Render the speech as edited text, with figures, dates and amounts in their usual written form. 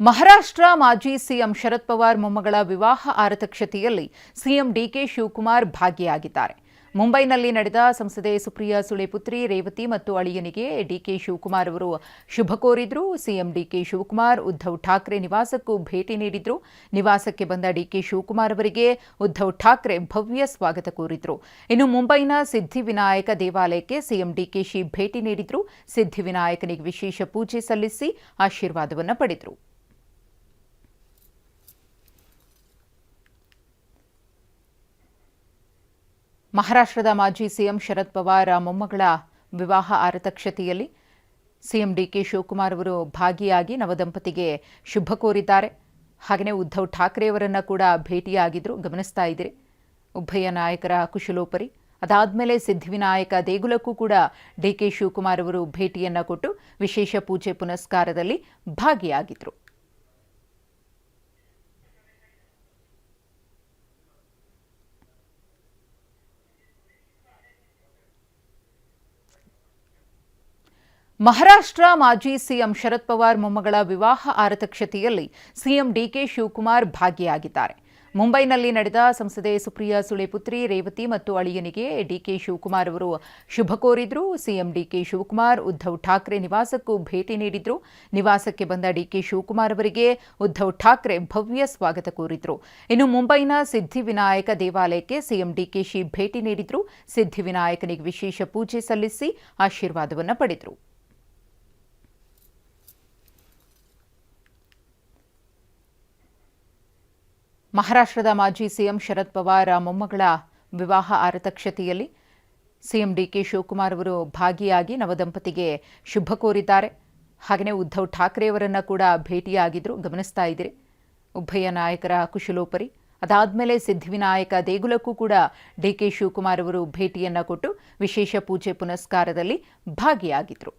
ಮಹಾರಾಷ್ಟ್ರ ಮಾಜಿ ಸಿಎಂ ಶರದ್ ಪವಾರ್ ಮೊಮ್ಮಗಳ ವಿವಾಹ ಆರತಕ್ಷತೆಯಲ್ಲಿ CM DK Shivakumar ಭಾಗಿಯಾಗಿದ್ದಾರೆ. ಮುಂಬೈನಲ್ಲಿ ನಡೆದ ಸಂಸದೆ ಸುಪ್ರಿಯಾ ಸುಳೆ ಪುತ್ರಿ ರೇವತಿ ಮತ್ತು ಅಳಿಯನಿಗೆ ಡಿಕೆ ಶಿವಕುಮಾರ್ ಅವರು ಶುಭ ಕೋರಿದ್ರು. ಸಿಎಂ ಡಿಕೆ ಶಿವಕುಮಾರ್ ಉದ್ಧವ್ ಠಾಕ್ರೆ ನಿವಾಸಕ್ಕೂ ಭೇಟಿ ನೀಡಿದ್ರು. ನಿವಾಸಕ್ಕೆ ಬಂದ ಡಿಕೆ ಶಿವಕುಮಾರ್ ಅವರಿಗೆ ಉದ್ಧವ್ ಠಾಕ್ರೆ ಭವ್ಯ ಸ್ವಾಗತ ಕೋರಿದ್ರು. ಇನ್ನು ಮುಂಬೈನ ಸಿದ್ಧಿವಿನಾಯಕ ದೇವಾಲಯಕ್ಕೆ ಸಿಎಂ ಡಿಕೆಶಿ ಭೇಟಿ ನೀಡಿದ್ರು. ಸಿದ್ಧಿವಿನಾಯಕನಿಗೆ ವಿಶೇಷ ಪೂಜೆ ಸಲ್ಲಿಸಿ ಆಶೀರ್ವಾದವನ್ನು ಪಡೆದರು. ಮಹಾರಾಷ್ಟ್ರದ ಮಾಜಿ ಸಿಎಂ ಶರದ್ ಪವಾರ್ ಮೊಮ್ಮಗಳ ವಿವಾಹ ಆರತಕ್ಷತೆಯಲ್ಲಿ ಸಿಎಂ ಡಿಕೆ ಶಿವಕುಮಾರ್ ಅವರು ಭಾಗಿಯಾಗಿ ನವದಂಪತಿಗೆ ಶುಭ ಕೋರಿದ್ದಾರೆ. ಹಾಗೆಯೇ ಉದ್ಧವ್ ಠಾಕ್ರೆ ಅವರನ್ನು ಕೂಡ ಭೇಟಿಯಾಗಿದ್ರು. ಗಮನಿಸ್ತಾ ಇದ್ದೀರಿ ಉಭಯ ನಾಯಕರ ಕುಶಲೋಪರಿ. ಅದಾದಮೇಲೆ ಸಿದ್ಧಿವಿನಾಯಕ ದೇಗುಲಕ್ಕೂ ಕೂಡ ಡಿಕೆ ಶಿವಕುಮಾರ್ ಅವರು ಭೇಟಿಯನ್ನು ಕೊಟ್ಟು ವಿಶೇಷ ಪೂಜೆ ಪುನಸ್ಕಾರದಲ್ಲಿ ಭಾಗಿಯಾಗಿದ್ರು. ಮಹಾರಾಷ್ಟ್ರ ಮಾಜಿ ಸಿಎಂ ಶರದ್ ಪವಾರ್ ಮೊಮ್ಮಗಳ ವಿವಾಹ ಆರತಕ್ಷತೆಯಲ್ಲಿ ಸಿಎಂ ಡಿಕೆ ಶಿವಕುಮಾರ್ ಭಾಗಿಯಾಗಿದ್ದಾರೆ. ಮುಂಬೈನಲ್ಲಿ ನಡೆದ ಸಂಸದೆ ಸುಪ್ರಿಯಾ ಸುಳೆ ಪುತ್ರಿ ರೇವತಿ ಮತ್ತು ಅಳಿಯನಿಗೆ ಡಿಕೆ ಶಿವಕುಮಾರ್ ಅವರು ಶುಭ ಕೋರಿದ್ರು. ಸಿಎಂ ಡಿಕೆ ಶಿವಕುಮಾರ್ ಉದ್ಧವ್ ಠಾಕ್ರೆ ನಿವಾಸಕ್ಕೂ ಭೇಟಿ ನೀಡಿದ್ರು. ನಿವಾಸಕ್ಕೆ ಬಂದ ಡಿಕೆ ಶಿವಕುಮಾರ್ ಅವರಿಗೆ ಉದ್ಧವ್ ಠಾಕ್ರೆ ಭವ್ಯ ಸ್ವಾಗತ ಕೋರಿದ್ರು. ಇನ್ನು ಮುಂಬೈನ ಸಿದ್ಧಿವಿನಾಯಕ ದೇವಾಲಯಕ್ಕೆ ಸಿಎಂ ಡಿಕೆಶಿ ಭೇಟಿ ನೀಡಿದ್ರು. ಸಿದ್ಧಿವಿನಾಯಕನಿಗೆ ವಿಶೇಷ ಪೂಜೆ ಸಲ್ಲಿಸಿ ಆಶೀರ್ವಾದವನ್ನು ಪಡೆದರು. ಮಹಾರಾಷ್ಟ್ರದ ಮಾಜಿ ಸಿಎಂ ಶರದ್ ಪವಾರ್ ಮೊಮ್ಮಗಳ ವಿವಾಹ ಆರತಕ್ಷತೆಯಲ್ಲಿ ಸಿಎಂ ಡಿಕೆ ಶಿವಕುಮಾರ್ ಅವರು ಭಾಗಿಯಾಗಿ ನವದಂಪತಿಗೆ ಶುಭ ಕೋರಿದ್ದಾರೆ. ಹಾಗೆಯೇ ಉದ್ಧವ್ ಠಾಕ್ರೆ ಅವರನ್ನು ಕೂಡ ಭೇಟಿಯಾಗಿದ್ರು. ಗಮನಿಸ್ತಾ ಇದ್ದೀರಿ ಉಭಯ ನಾಯಕರ ಕುಶಲೋಪರಿ. ಅದಾದಮೇಲೆ ಸಿದ್ಧಿವಿನಾಯಕ ದೇಗುಲಕ್ಕೂ ಕೂಡ ಡಿಕೆ ಶಿವಕುಮಾರ್ ಅವರು ಭೇಟಿಯನ್ನು ಕೊಟ್ಟು ವಿಶೇಷ ಪೂಜೆ ಪುನಸ್ಕಾರದಲ್ಲಿ ಭಾಗಿಯಾಗಿದ್ರು.